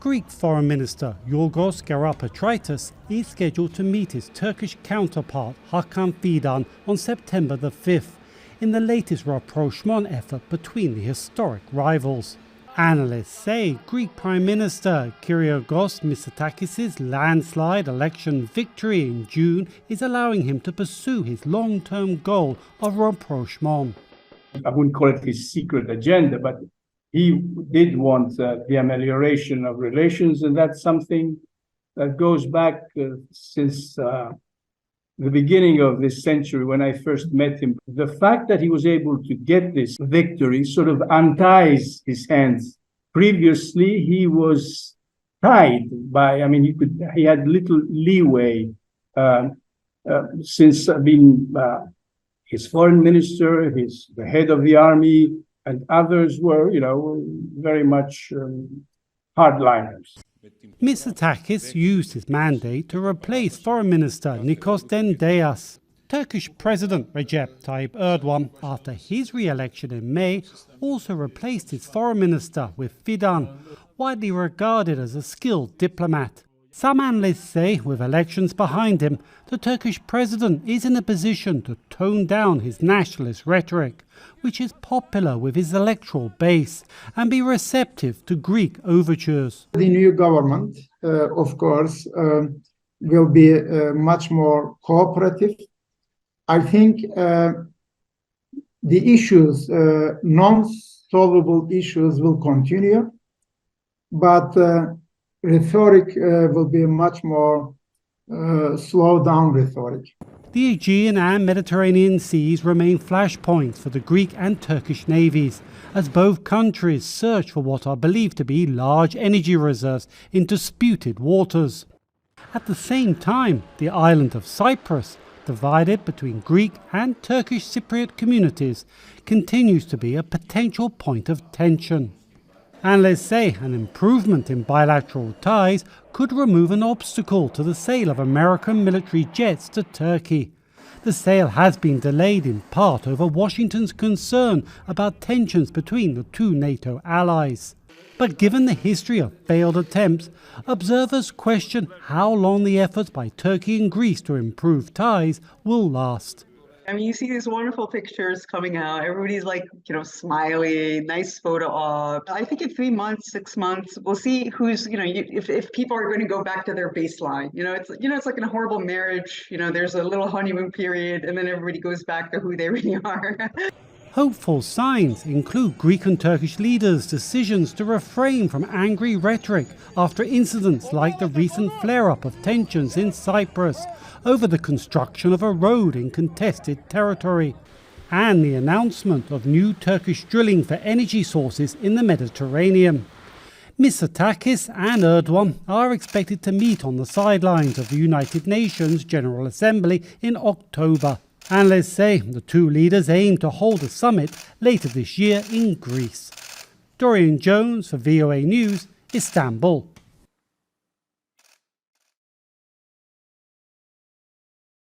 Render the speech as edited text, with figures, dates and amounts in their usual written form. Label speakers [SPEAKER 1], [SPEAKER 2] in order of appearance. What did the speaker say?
[SPEAKER 1] Greek Foreign Minister Yorgos Gerapatritis is scheduled to meet his Turkish counterpart Hakan Fidan on September the 5th in the latest rapprochement effort between the historic rivals. Analysts say Greek Prime Minister Kyriakos Mitsotakis' landslide election victory in June is allowing him to pursue his long-term goal of rapprochement.
[SPEAKER 2] I wouldn't call it his secret agenda, but he did want the amelioration of relations, and that's something that goes back since the beginning of this century when I first met him. The fact that he was able to get this victory sort of unties his hands. Previously, he was tied by, he had little leeway since being his foreign minister, the head of the army, and others were, very much hardliners.
[SPEAKER 1] Mitsotakis used his mandate to replace Foreign Minister Nikos Dendeas. Turkish President Recep Tayyip Erdogan, after his re-election in May, also replaced his foreign minister with Fidan, widely regarded as a skilled diplomat. Some analysts say, with elections behind him, the Turkish president is in a position to tone down his nationalist rhetoric, which is popular with his electoral base, and be receptive to Greek overtures.
[SPEAKER 3] The new government, of course, will be much more cooperative. I think the issues, non-solvable issues, will continue, but rhetoric will be much more slowed down rhetoric.
[SPEAKER 1] The Aegean and Mediterranean seas remain flashpoints for the Greek and Turkish navies, as both countries search for what are believed to be large energy reserves in disputed waters. At the same time, the island of Cyprus, divided between Greek and Turkish Cypriot communities, continues to be a potential point of tension. Analysts say an improvement in bilateral ties could remove an obstacle to the sale of American military jets to Turkey. The sale has been delayed in part over Washington's concern about tensions between the two NATO allies. But given the history of failed attempts, observers question how long the efforts by Turkey and Greece to improve ties will last.
[SPEAKER 4] You see these wonderful pictures coming out. Everybody's smiling, nice photo op. I think in 3 months, 6 months, we'll see who's, if people are going to go back to their baseline. It's like in a horrible marriage. There's a little honeymoon period, and then everybody goes back to who they really are.
[SPEAKER 1] Hopeful signs include Greek and Turkish leaders' decisions to refrain from angry rhetoric after incidents like the recent flare-up of tensions in Cyprus over the construction of a road in contested territory, and the announcement of new Turkish drilling for energy sources in the Mediterranean. Mitsotakis and Erdogan are expected to meet on the sidelines of the United Nations General Assembly in October. Analysts say the two leaders aim to hold a summit later this year in Greece. Dorian Jones for VOA News, Istanbul.